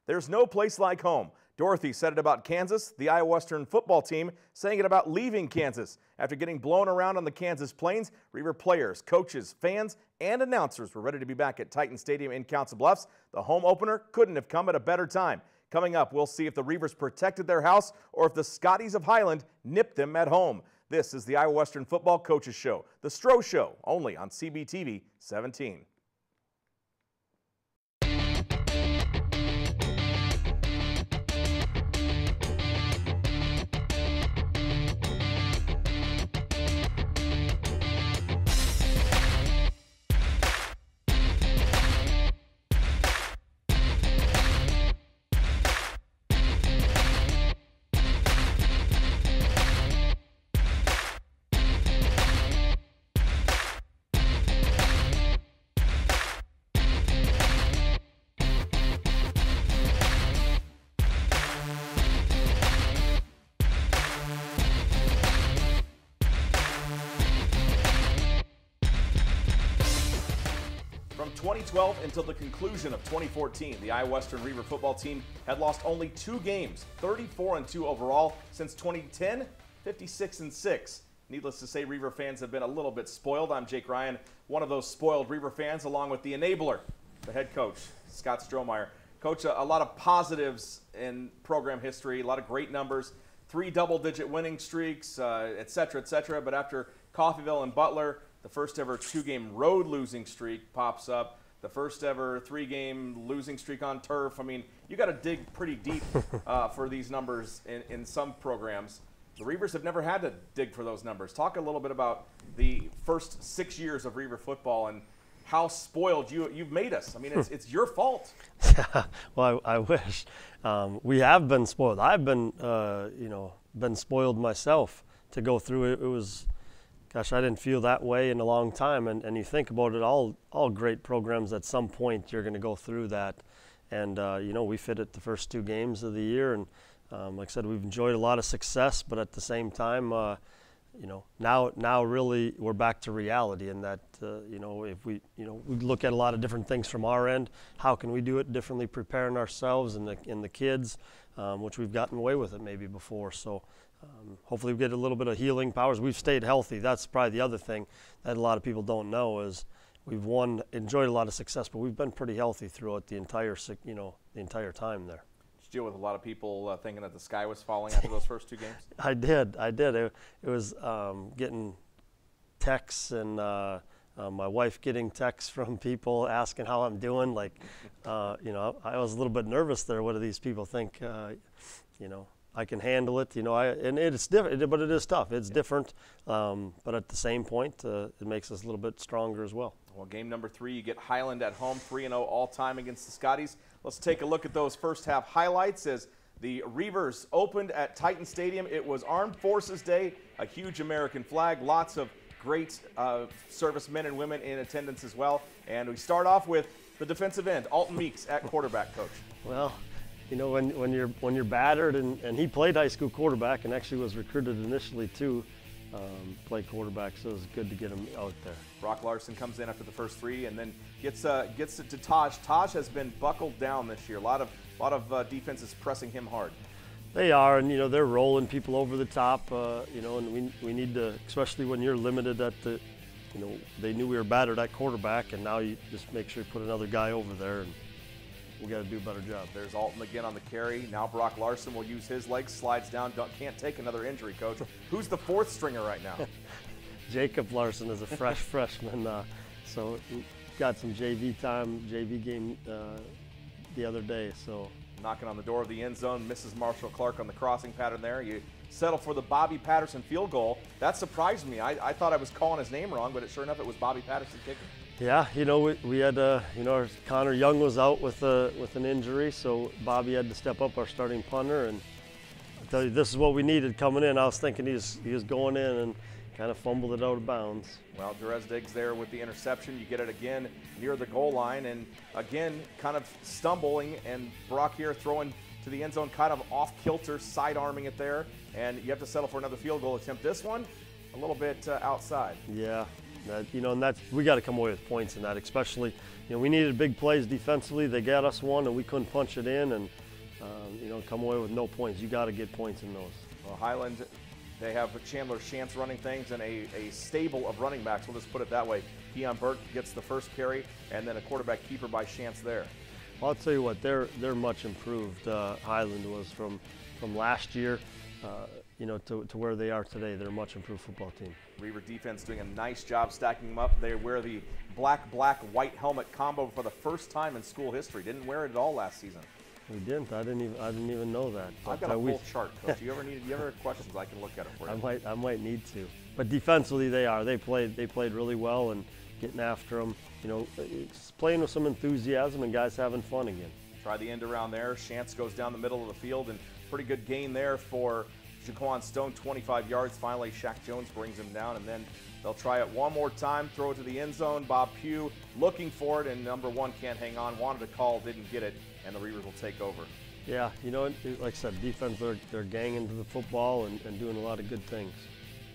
There's no place like home. Dorothy said it about Kansas, the Iowa Western football team saying it about leaving Kansas. After getting blown around on the Kansas Plains, Reaver players, coaches, fans, and announcers were ready to be back at Titan Stadium in Council Bluffs. The home opener couldn't have come at a better time. Coming up, we'll see if the Reavers protected their house or if the Scotties of Highland nipped them at home. This is the Iowa Western Football Coaches Show, the Stroh Show, only on CBTV 17. From 2012 until the conclusion of 2014, the Iowa Western Reaver football team had lost only 2 games, 34-2 overall. Since 2010, 56-6. Needless to say, Reaver fans have been a little bit spoiled. I'm Jake Ryan, one of those spoiled Reaver fans, along with the enabler, the head coach, Scott Strohmeyer. Coach, a lot of positives in program history, a lot of great numbers, 3 double-digit winning streaks, et cetera, but after Coffeyville and Butler, the first ever 2-game road losing streak pops up. The first ever 3-game losing streak on turf. I mean, you got to dig pretty deep for these numbers in some programs. The Reavers have never had to dig for those numbers. Talk a little bit about the first 6 years of Reaver football and how spoiled you've made us. I mean, it's your fault. Yeah, well, I wish. We have been spoiled. I've been, been spoiled myself to go through it. It was, gosh, I didn't feel that way in a long time. And you think about it, all great programs at some point you're going to go through that. And, we fit it the first 2 games of the year. And like I said, we've enjoyed a lot of success, but at the same time, now really we're back to reality in that, if we look at a lot of different things from our end, how can we do it differently, preparing ourselves and the kids, which we've gotten away with it maybe before. So hopefully we get a little bit of healing powers. We've stayed healthy. That's probably the other thing that a lot of people don't know is we've enjoyed a lot of success, but we've been pretty healthy throughout the entire time there. Did you deal with a lot of people thinking that the sky was falling after those first 2 games? I did. It was getting texts and my wife getting texts from people asking how I'm doing. I was a little bit nervous there. What do these people think? I can handle it. And it's different, but it is tough. It's different. But at the same point, it makes us a little bit stronger as well. Well, game number 3, you get Highland at home, 3-0 all-time against the Scotties. Let's take a look at those first half highlights as the Reavers opened at Titan Stadium. It was Armed Forces Day, a huge American flag, lots of great servicemen and women in attendance as well. And we start off with the defensive end, Alton Meeks at quarterback, Coach. Well, when you're battered, and he played high school quarterback and actually was recruited initially to play quarterback, so it was good to get him out there. Brock Larson comes in after the first 3 and then gets it to Taj. Taj has been buckled down this year. A lot of defenses pressing him hard. They are, and they're rolling people over the top. And we need to, especially when you're limited at the, they knew we were battered at quarterback, and now you just make sure you put another guy over there, and we got to do a better job. There's Alton again on the carry. Now Brock Larson will use his legs, slides down. Can't take another injury, Coach. Who's the 4th stringer right now? Jacob Larson is a fresh freshman, so he got some JV time, JV game the other day. So knocking on the door of the end zone, misses Marshall Clark on the crossing pattern there. You settle for the Bobby Patterson field goal. That surprised me. I thought I was calling his name wrong, but sure enough, it was Bobby Patterson kicking. Yeah, we had, Connor Young was out with an injury, so Bobby had to step up, our starting punter, and I tell you, this is what we needed coming in. I was thinking he was going in and kind of fumbled it out of bounds. Well, Jerez Diggs there with the interception. You get it again near the goal line, and again, kind of stumbling, and Brock here throwing to the end zone, kind of off-kilter, side-arming it there, and you have to settle for another field goal attempt. This one, a little bit outside. Yeah. And we got to come away with points in that, especially, we needed big plays defensively. They got us one, and we couldn't punch it in, and come away with no points. You got to get points in those. Well, Highland, they have Chandler Shantz running things and a stable of running backs. We'll just put it that way. Keon Burke gets the first carry, and then a quarterback keeper by Shantz there. Well, I'll tell you what, they're much improved. Highland was from last year, to where they are today. They're a much improved football team. Reaver defense doing a nice job stacking them up. They wear the black-white helmet combo for the first time in school history. Didn't wear it at all last season. We didn't. I didn't even know that. I've got a full chart, Coach. You ever have questions, I can look at it for you. I might need to. But defensively, they played really well and getting after them. Playing with some enthusiasm and guys having fun again. Try the end around there. Shantz goes down the middle of the field, and pretty good gain there for Jaquan Stone, 25 yards. Finally, Shaq Jones brings him down, and then they'll try it one more time, throw it to the end zone. Bob Pugh looking for it, and number 1 can't hang on. Wanted to call, didn't get it, and the Reavers will take over. Yeah, like I said, defense, they're ganging to the football and doing a lot of good things.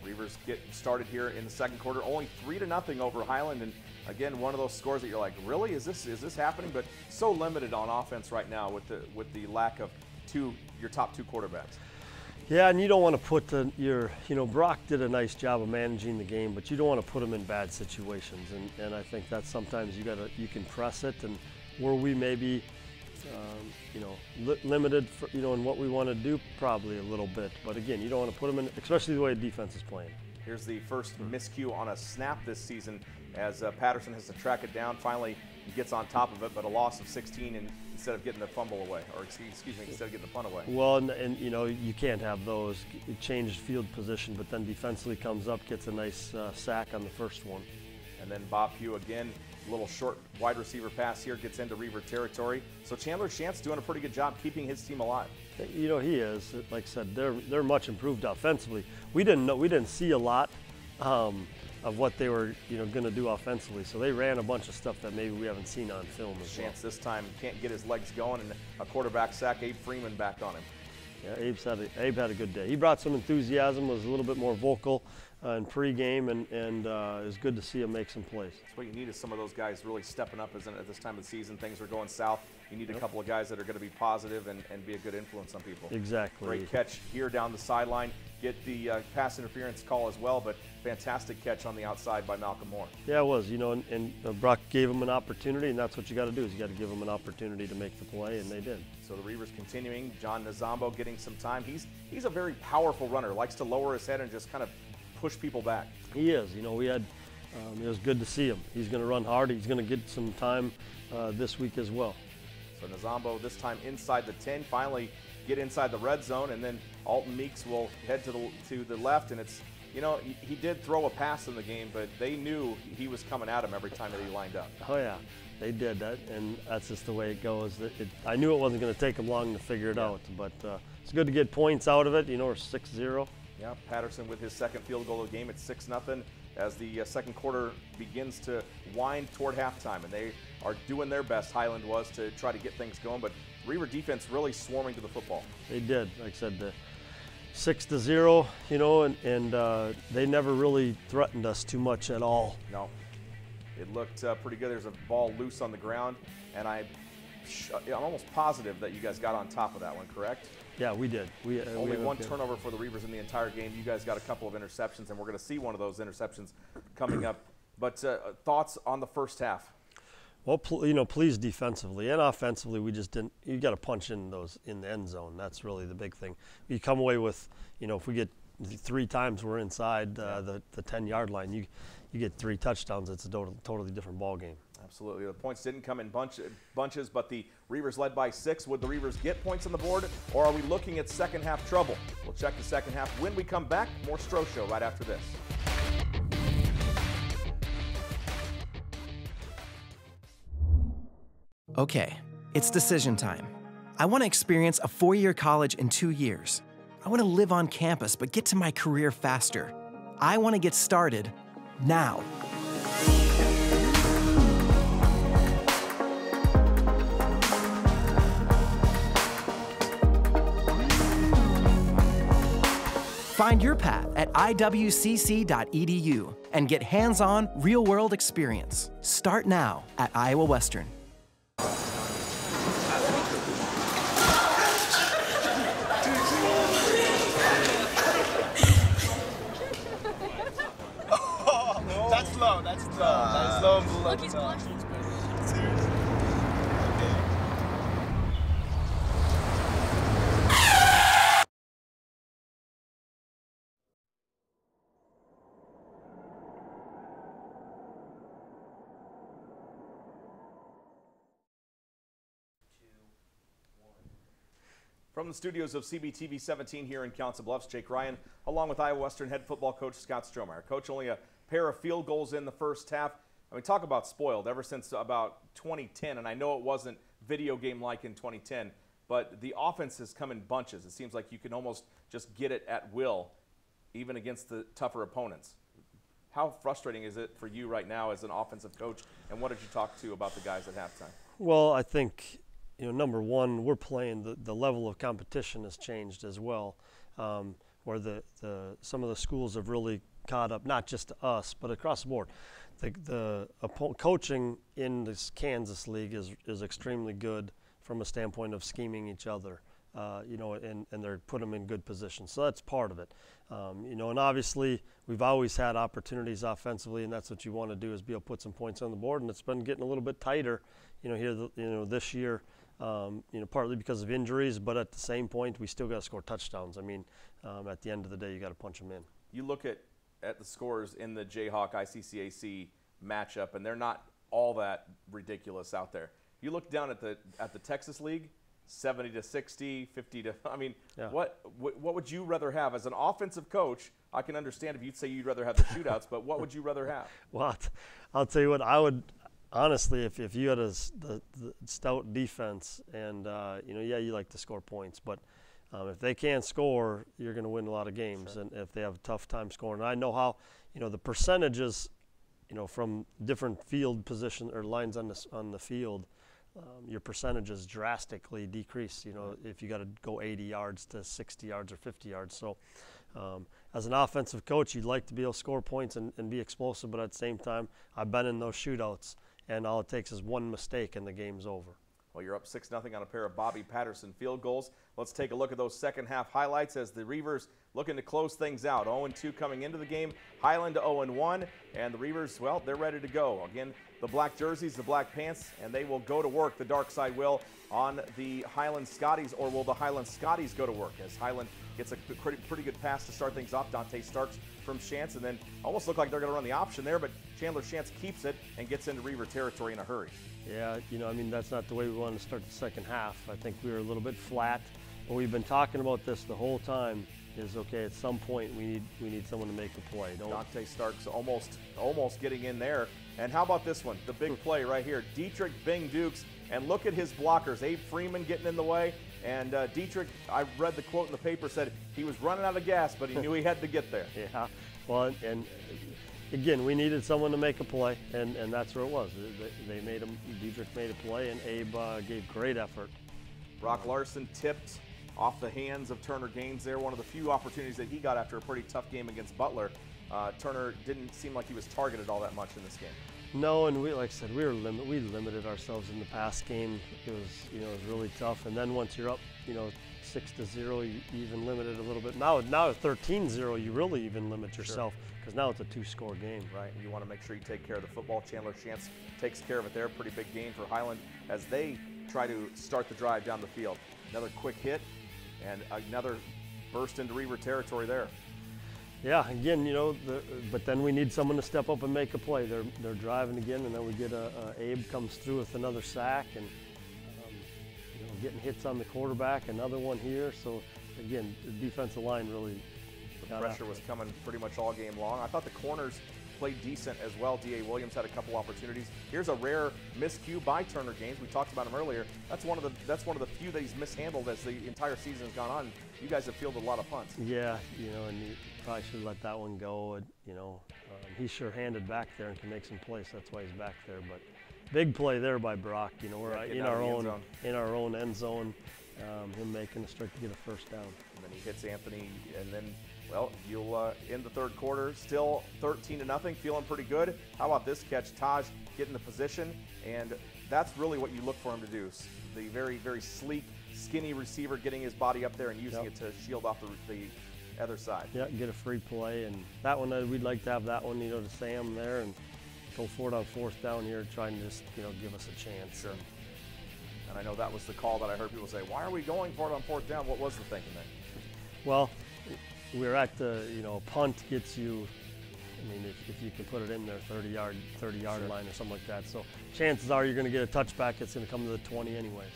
Reavers get started here in the second quarter, only 3-0 over Highland, and again, one of those scores that you're like, really, is this happening? But so limited on offense right now with the lack of your top 2 quarterbacks. Yeah, and you don't want to put Brock did a nice job of managing the game, but you don't want to put him in bad situations, and I think that sometimes you can press it, and where we may be, limited for, in what we want to do, probably a little bit, but again, you don't want to put them in, especially the way the defense is playing. Here's the first miscue on a snap this season as Patterson has to track it down. Finally, he gets on top of it, but a loss of 16 instead of getting the fumble away, or excuse me, instead of getting the punt away. Well, and you can't have those. It changed field position, but then defensively comes up, gets a nice sack on the first one. And then Bob Pugh again, a little short wide receiver pass here, gets into Reaver territory. So Chandler Shantz doing a pretty good job keeping his team alive. He is. Like I said, they're much improved offensively. We didn't see a lot of what they were going to do offensively. So they ran a bunch of stuff that maybe we haven't seen on film as well. Shantz this time can't get his legs going, and a quarterback sack. Abe Freeman back on him. Yeah, Abe had a good day. He brought some enthusiasm, was a little bit more vocal in pregame, and it was good to see him make some plays. That's what you need, is some of those guys really stepping up, isn't it? At this time of the season, things are going south. You need a couple of guys that are going to be positive and be a good influence on people. Exactly. Great catch here down the sideline. Get the pass interference call as well, but fantastic catch on the outside by Malcolm Moore. Yeah, it was. And Brock gave him an opportunity, and that's what you got to do, is you got to give him an opportunity to make the play, and they did. So the Reavers continuing. John Nazambo getting some time. He's a very powerful runner. Likes to lower his head and just kind of push people back. He is. We had. It was good to see him. He's going to run hard. He's going to get some time this week as well. So Nazambo this time inside the 10, finally get inside the red zone, and then Alton Meeks will head to the left, and it's, he did throw a pass in the game, but they knew he was coming at him every time that he lined up. Oh yeah, they did that, and that's just the way it goes. I knew it wasn't going to take them long to figure it out, but it's good to get points out of it. We're 6-0. Yeah, Patterson with his second field goal of the game. It's 6-0 as the second quarter begins to wind toward halftime, and they are doing their best, Highland was, to try to get things going, but Reaver defense really swarming to the football. They did. Like I said, 6-0, and they never really threatened us too much at all. No. It looked pretty good. There's a ball loose on the ground, and I'm almost positive that you guys got on top of that one, correct? Yeah, we did. Only one turnover for the Reavers in the entire game. You guys got a couple of interceptions, and we're going to see one of those interceptions coming up. But thoughts on the first half? Well, please defensively and offensively, we just didn't. You got to punch in those in the end zone. That's really the big thing. You come away with, if we get 3 times we're inside the 10-yard line, you get 3 touchdowns. It's a totally different ball game. Absolutely. The points didn't come in bunches, but the Reavers led by 6. Would the Reavers get points on the board, or are we looking at second half trouble? We'll check the second half when we come back. More Stroh Show right after this. Okay, it's decision time. I want to experience a 4-year college in 2 years. I want to live on campus but get to my career faster. I want to get started now. Find your path at iwcc.edu and get hands-on, real-world experience. Start now at Iowa Western. That's low. That's low. That's low. Look, he's blushing. Seriously. Okay. From the studios of CBTV 17 here in Council Bluffs, Jake Ryan, along with Iowa Western head football coach Scott Strohmeyer. Coach, only a pair of field goals in the first half. I mean, talk about spoiled ever since about 2010, and I know it wasn't video game-like in 2010, but the offense has come in bunches. It seems like you can almost just get it at will, even against the tougher opponents. How frustrating is it for you right now as an offensive coach, and what did you talk to about the guys at halftime? Well, I think, number one, we're playing, the level of competition has changed as well, where some of the schools have really caught up, not just to us, but across the board. The coaching in this Kansas League is extremely good from a standpoint of scheming each other, and they're put them in good positions. So that's part of it. And obviously we've always had opportunities offensively, and that's what you want to do is be able to put some points on the board. And it's been getting a little bit tighter, here, this year. Partly because of injuries, but at the same point, we still got to score touchdowns. I mean, at the end of the day, you got to punch them in. You look at the scores in the Jayhawk ICCAC matchup, and they're not all that ridiculous out there. You look down at the Texas League, 70-60, 50 to. I mean, yeah. What would you rather have as an offensive coach? I can understand if you'd say you'd rather have the shootouts, but what would you rather have? Well, I'll tell you what I would. Honestly, if you had the stout defense and, you like to score points, but if they can't score, you're going to win a lot of games. Sure. And if they have a tough time scoring. And I know how, the percentages, from different field position or lines on the field, your percentages drastically decrease, if you got to go 80 yards to 60 yards or 50 yards. So as an offensive coach, you'd like to be able to score points and be explosive, but at the same time, I've been in those shootouts. And all it takes is one mistake and the game's over. Well, you're up 6-0 on a pair of Bobby Patterson field goals. Let's take a look at those second half highlights as the Reavers looking to close things out. 0-2 coming into the game, Highland 0-1, and the Reavers, well, they're ready to go. Again, the black jerseys, the black pants, and they will go to work, the dark side will, on the Highland Scotties, or will the Highland Scotties go to work as Highland gets a pretty good pass to start things off. Dante Starks from Shantz, and then almost look like they're going to run the option there, but Chandler Shantz keeps it and gets into Reaver territory in a hurry. Yeah, that's not the way we wanted to start the second half. I think we were a little bit flat, but we've been talking about this the whole time. Is okay. At some point, we need someone to make the play. Dante Starks almost getting in there. And how about this one? The big play right here. Dietrich Bing Dukes, and look at his blockers. Abe Freeman getting in the way, and Dietrich. I read the quote in the paper said he was running out of gas, but he knew he had to get there. Yeah. Well, and again, we needed someone to make a play, and that's where it was. They made him. Dietrich made a play, and Abe gave great effort. Brock Larson tipped off the hands of Turner Gaines there. One of the few opportunities that he got after a pretty tough game against Butler. Turner didn't seem like he was targeted all that much in this game. No, and like I said, we limited ourselves in the pass game. It was really tough. And then once you're up, 6-0, you even limit it a little bit. Now at 13-0, you really even limit yourself because now it's a two-score game. Right. You want to make sure you take care of the football. Chandler Shantz takes care of it there. Pretty big game for Highland as they try to start the drive down the field. Another quick hit and another burst into Reaver territory there. Yeah, again, but then we need someone to step up and make a play. They're driving again, and then we get Abe comes through with another sack, and getting hits on the quarterback, another one here. So again, the defensive line really. The pressure was coming pretty much all game long. I thought the corners played decent as well. D.A. Williams had a couple opportunities. Here's a rare miscue by Turner Gaines. We talked about him earlier. That's one of the few that he's mishandled as the entire season has gone on. You guys have fielded a lot of punts. Yeah, and you probably should have let that one go. He's sure-handed back there and can make some plays. That's why he's back there. But big play there by Brock. We're in our own end zone. Him making a strike to get a first down. And then he hits Anthony, and then Well, you'll end the third quarter still 13-0, feeling pretty good. How about this catch? Taj getting the position, and that's really what you look for him to do. The very, very sleek, skinny receiver getting his body up there and using it to shield off the other side. Yeah, get a free play, and that one, we'd like to have that one, to Sam there and go for it on fourth down here, trying to just, give us a chance. Sure. And I know that was the call that I heard people say, why are we going for it on fourth down? What was the thinking there? Well, we're at the, punt gets you, if you can put it in there, 30-yard Sure. line or something like that. So chances are you're going to get a touchback. It's going to come to the 20 anyways.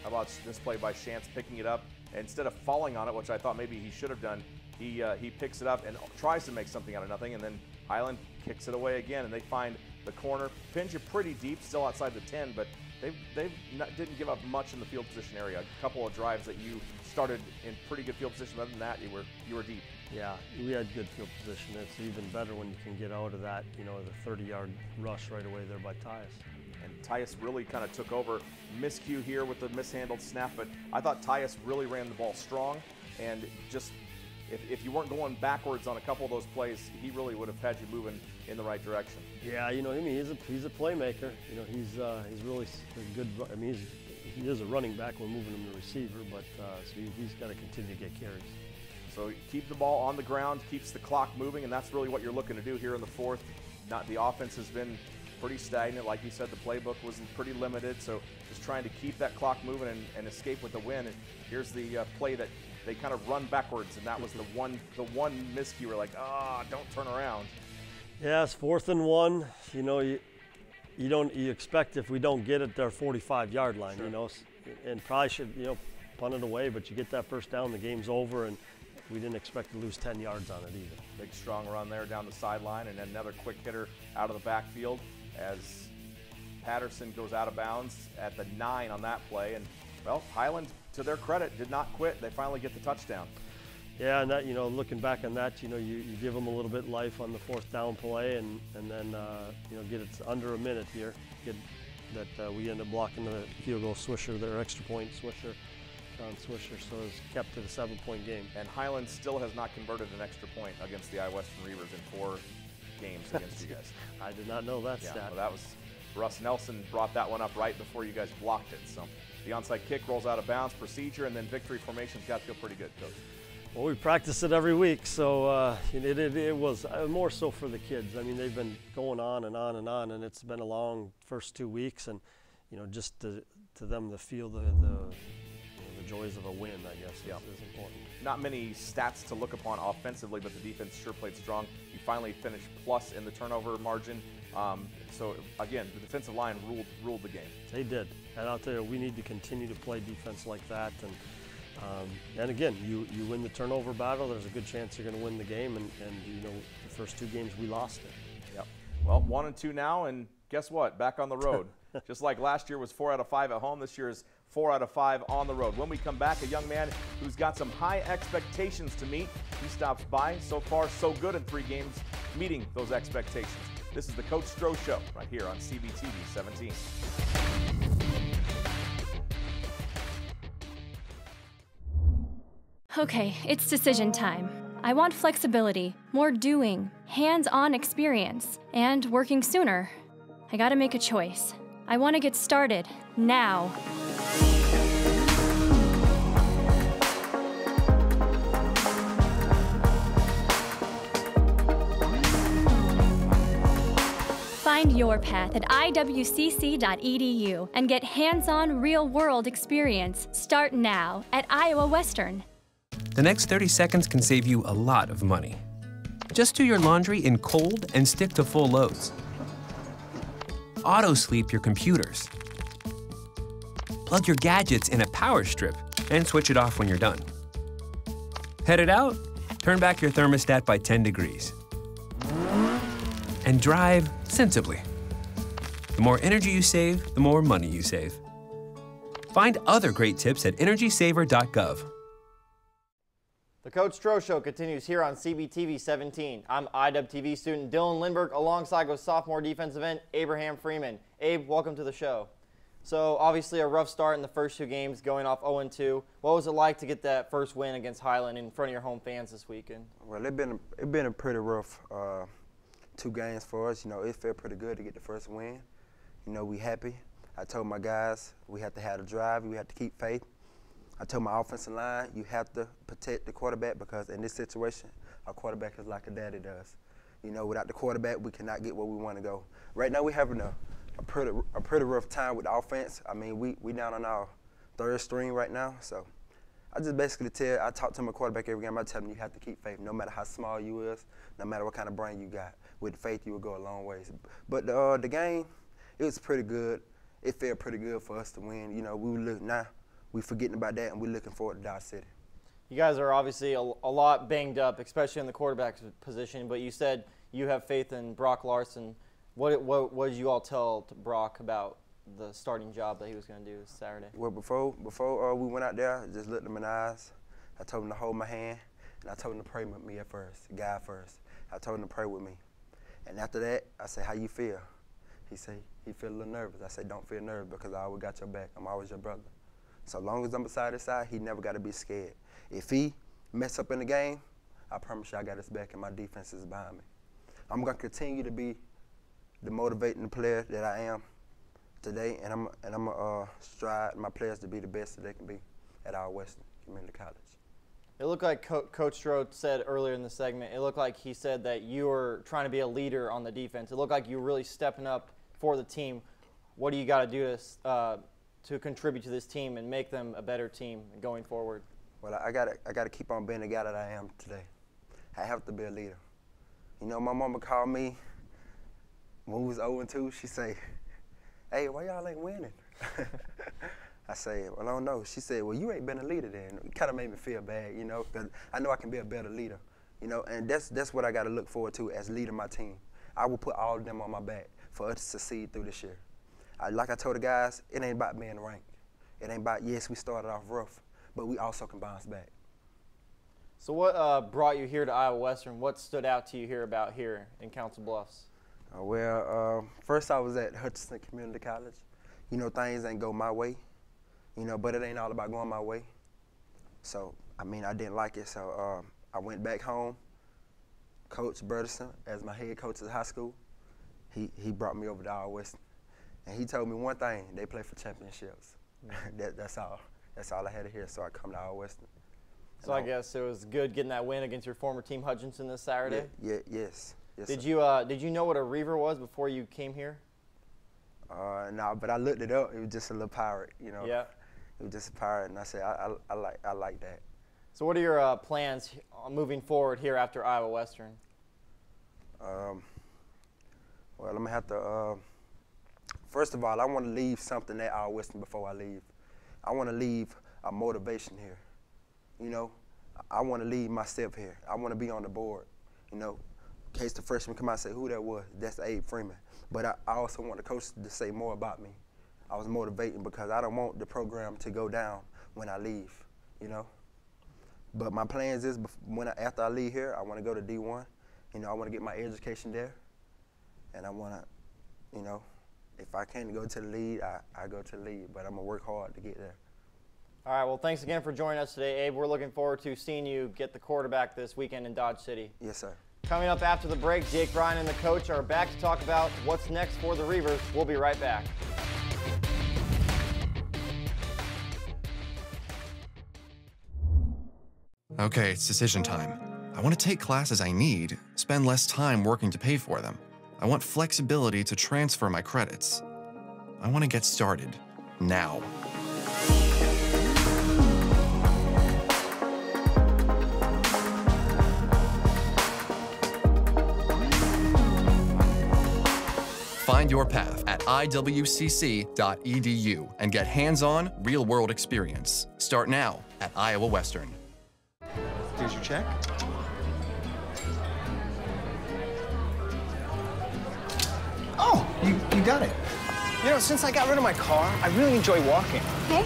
How about this play by Shantz picking it up? Instead of falling on it, which I thought maybe he should have done, he picks it up and tries to make something out of nothing, and then Highland kicks it away again, and they find the corner. Pins you pretty deep, still outside the 10, but didn't give up much in the field position area. A couple of drives that you started in pretty good field position. Other than that, you were deep. Yeah, we had good field position. It's even better when you can get out of that, the 30-yard rush right away there by Tyus. And Tyus really kind of took over. Miscue here with the mishandled snap, but I thought Tyus really ran the ball strong, and just if you weren't going backwards on a couple of those plays, he really would have had you moving in the right direction. Yeah, he's a playmaker. He's really a good. He is a running back. We're moving him to receiver, but so he's got to continue to get carries. So keep the ball on the ground, keeps the clock moving, and that's really what you're looking to do here in the fourth. The offense has been pretty stagnant. Like you said, the playbook was pretty limited, so just trying to keep that clock moving and escape with the win. And here's the play that they kind of run backwards, and that was the one miscue. We're like, don't turn around. Yeah, it's 4th and 1. You expect if we don't get it their 45-yard line, Sure. And probably should punt it away, but you get that first down, the game's over, and we didn't expect to lose 10 yards on it either. Big strong run there down the sideline, and then another quick hitter out of the backfield as Patterson goes out of bounds at the 9 on that play. And well, Highland, to their credit, did not quit. They finally get the touchdown. Yeah, and that, looking back on that, you give them a little bit life on the 4th down play, and then get it under a minute here. We end up blocking the field goal Swisher, their extra point Swisher. Swisher, so it's kept to the 7-point game. And Highland still has not converted an extra point against the I-Western Reavers in 4 games against you guys. I did not know that Yeah, stat. well, that was Russ Nelson brought that one up right before you guys blocked it. So the onside kick rolls out of bounds, procedure, and then victory formation's got to feel pretty good, Coach. Well, we practice it every week, so it was more so for the kids. They've been going on and on and on, and it's been a long first 2 weeks, and just to them to feel the joys of a win, I guess, is important. Not many stats to look upon offensively, but the defense sure played strong. You finally finished plus in the turnover margin. So again, the defensive line ruled the game. They did, and I'll tell you, we need to continue to play defense like that. And again, you win the turnover battle, there's a good chance you're going to win the game. And the first 2 games we lost it. Yep. Well, 1 and 2 now, and guess what? Back on the road. Just like last year was 4 out of 5 at home, this year is 4 out of 5 on the road. When we come back, a young man who's got some high expectations to meet. He stops by. So far, so good in 3 games, meeting those expectations. This is the Coach Stroh Show right here on CBTV 17. Okay, it's decision time. I want flexibility, more doing, hands-on experience, and working sooner. I gotta make a choice. I want to get started now. Find your path at iwcc.edu and get hands-on real-world experience. Start now at Iowa Western. The next 30 seconds can save you a lot of money. Just do your laundry in cold and stick to full loads. Auto-sleep your computers. Plug your gadgets in a power strip and switch it off when you're done. Headed out? Turn back your thermostat by 10 degrees. And drive sensibly. The more energy you save, the more money you save. Find other great tips at energysaver.gov. The Coach Stroh Show continues here on CBTV 17. I'm IWTV student Dylan Lindbergh alongside with sophomore defensive end Abraham Freeman. Abe, welcome to the show. So obviously a rough start in the first 2 games, going off 0-2. What was it like to get that first win against Highland in front of your home fans this weekend? Well, it been a pretty rough 2 games for us. You know, it felt pretty good to get the first win. You know, we happy. I told my guys we have to have the drive, we have to keep faith. I told my offensive line, you have to protect the quarterback because in this situation, our quarterback is like a daddy does. You know, without the quarterback, we cannot get where we want to go. Right now, we're having a pretty rough time with the offense. I mean, we down on our 3rd string right now, so I just basically I talk to my quarterback every game. I tell him you have to keep faith, no matter how small you is, no matter what kind of brain you got. With faith, you will go a long ways. But the game, it was pretty good. It felt pretty good for us to win. You know, we forgetting about that, and we're looking forward to Dodge City. You guys are obviously a lot banged up, especially in the quarterback position, but you said you have faith in Brock Larson. What did you all tell to Brock about the starting job that he was going to do this Saturday? Well, before we went out there, I just looked him in the eyes. I told him to hold my hand, and I told him to pray with me at first, God first. I told him to pray with me. And after that, I said, how you feel? He said, he feel a little nervous. I said, don't feel nervous because I always got your back. I'm always your brother. So long as I'm beside his side, he never got to be scared. If he mess up in the game, I promise you I got his back and my defense is behind me. I'm going to continue to be the motivating player that I am today, and I'm going to strive my players to be the best that they can be at our Western Community College. It looked like Coach Strode said earlier in the segment, it looked like he said that you were trying to be a leader on the defense. It looked like you were really stepping up for the team. What do you got to do to contribute to this team and make them a better team going forward? Well, I gotta keep on being the guy that I am today. I have to be a leader. You know, my mama called me when we was 0-2. She say, hey, why y'all ain't winning? I say, well, I don't know. She said, well, you ain't been a leader then. It kind of made me feel bad, you know, because I know I can be a better leader, you know, and that's what I got to look forward to as leading my team. I will put all of them on my back for us to succeed through this year. Like I told the guys, it ain't about being ranked. It ain't about, yes, we started off rough, but we also can bounce back. So what brought you here to Iowa Western? What stood out to you here in Council Bluffs? First I was at Hutchinson Community College. You know, things ain't go my way, you know, but it ain't all about going my way. So, I mean, I didn't like it, so I went back home. Coach Burleson, as my head coach at high school, he brought me over to Iowa Western. And he told me one thing, they play for championships. That's all. That's all I had to hear, so I come to Iowa Western. So I guess it was good getting that win against your former team Hutchinson this Saturday? Yes. Did you know what a Reaver was before you came here? No, but I looked it up. It was just a little pirate, you know. Yeah. It was just a pirate, and I said I like that. So what are your plans moving forward here after Iowa Western? Well, I'm gonna have to. First of all, I want to leave something at Iowa Western before I leave. I want to leave a motivation here. You know, I want to leave myself here. I want to be on the board. You know, in case the freshman come out and say who that was, that's Abe Freeman. But I also want the coach to say more about me. I was motivating because I don't want the program to go down when I leave, you know. But my plans is after I leave here, I want to go to D1. You know, I want to get my education there. And I want to, you know, if I can go to the league, I go to the league. But I'm going to work hard to get there. All right, well, thanks again for joining us today, Abe. We're looking forward to seeing you get the quarterback this weekend in Dodge City. Yes, sir. Coming up after the break, Jake Bryan and the coach are back to talk about what's next for the Reavers. We'll be right back. Okay, it's decision time. I want to take classes I need, spend less time working to pay for them. I want flexibility to transfer my credits. I want to get started now. Find your path at iwcc.edu and get hands-on, real-world experience. Start now at Iowa Western. Here's your check. Oh, you got it. You know, since I got rid of my car, I really enjoy walking. Okay.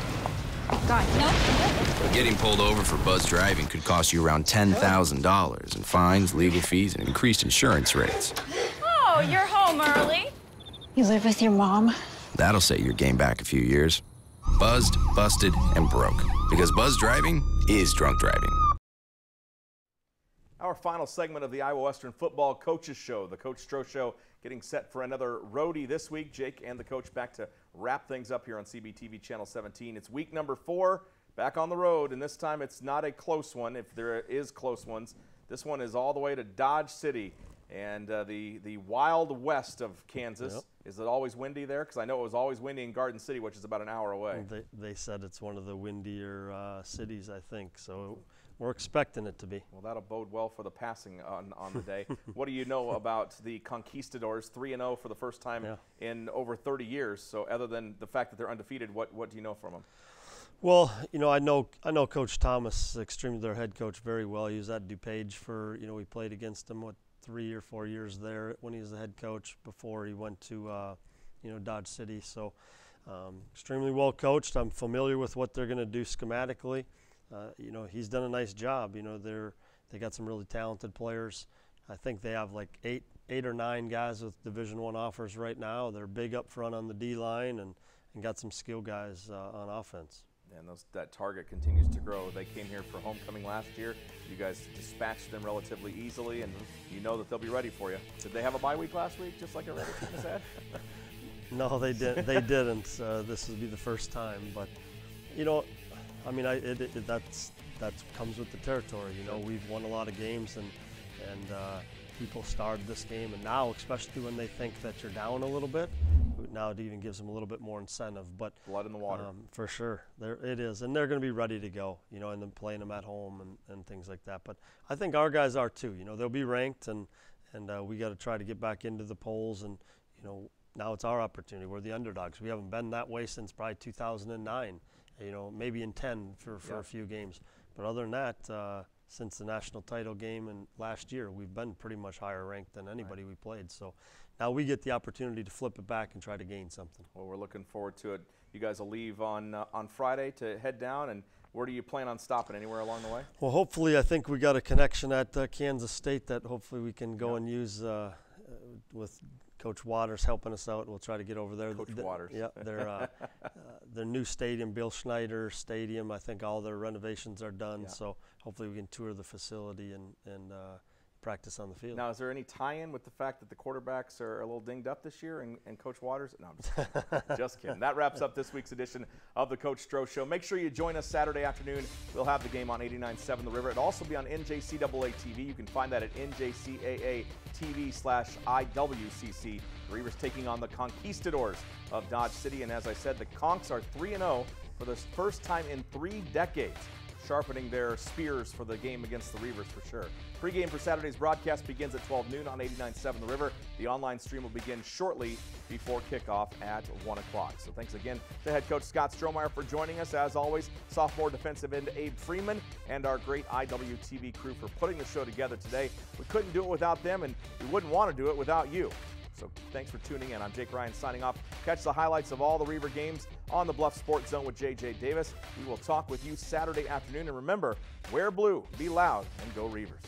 Got it. No. Getting pulled over for buzz driving could cost you around $10,000 in fines, legal fees, and increased insurance rates. Oh, you're home early. You live with your mom? That'll set your game back a few years. Buzzed, busted, and broke. Because buzz driving is drunk driving. Our final segment of the Iowa Western Football Coaches Show, the Coach Stroh Show, getting set for another roadie this week. Jake and the coach back to wrap things up here on CBTV Channel 17. It's week number 4, back on the road, and this time it's not a close one. If there is close ones, this one is all the way to Dodge City and the wild west of Kansas. Yep. Is it always windy there? Because I know it was always windy in Garden City, which is about an hour away. They said it's one of the windier cities, I think, so we're expecting it to be. Well, that'll bode well for the passing on the day. What do you know about the Conquistadors, 3-0 for the first time in over 30 years? So other than the fact that they're undefeated, what do you know from them? Well, I know Coach Thomas, their head coach, very well. He was at DuPage for, we played against him, 3 or 4 years there when he was the head coach before he went to, Dodge City. So extremely well coached. I'm familiar with what they're going to do schematically. He's done a nice job. They got some really talented players. I think they have like eight or 9 guys with Division I offers right now. They're big up front on the D-line and got some skill guys on offense. And that target continues to grow. They came here for homecoming last year. You guys dispatched them relatively easily, and you know that they'll be ready for you. Did they have a bye week last week, just like our other team has had? No, they didn't. They didn't. This would be the first time, but that comes with the territory. We've won a lot of games, and people started this game, and now, especially when they think that you're down a little bit, now it even gives them a little bit more incentive. But blood in the water, for sure, it is, and they're going to be ready to go. And then playing them at home and things like that. But I think our guys are too. They'll be ranked, and we got to try to get back into the polls, and now it's our opportunity. We're the underdogs. We haven't been that way since probably 2009. Maybe in 10 for a few games. But other than that, since the national title game and last year, we've been pretty much higher ranked than anybody we played. So now we get the opportunity to flip it back and try to gain something. Well, we're looking forward to it. You guys will leave on Friday to head down, and where do you plan on stopping? Anywhere along the way? Well, hopefully, I think we got a connection at Kansas State that hopefully we can go and use with Coach Waters helping us out. We'll try to get over there. Coach Waters. Yeah, their new stadium, Bill Schneider Stadium, I think all their renovations are done. So hopefully we can tour the facility and practice on the field. Now, is there any tie-in with the fact that the quarterbacks are a little dinged up this year and Coach Waters? No, I'm just kidding. Just kidding. That wraps up this week's edition of the Coach Stroh Show. Make sure you join us Saturday afternoon. We'll have the game on 89.7 The River. It'll also be on NJCAA TV. You can find that at NJCAA TV/IWCC. The Reavers taking on the Conquistadors of Dodge City. And as I said, the Conks are 3-0 for the first time in 3 decades, sharpening their spears for the game against the Reavers for sure. Pre-game for Saturday's broadcast begins at 12 noon on 89.7 The River. The online stream will begin shortly before kickoff at 1 o'clock. So thanks again to head coach Scott Strohmeyer for joining us. As always, sophomore defensive end Abe Freeman and our great IWTV crew for putting the show together today. We couldn't do it without them, and we wouldn't want to do it without you. So thanks for tuning in. I'm Jake Ryan signing off. Catch the highlights of all the Reaver games on the Bluff Sports Zone with J.J. Davis. We will talk with you Saturday afternoon. And remember, wear blue, be loud, and go Reavers.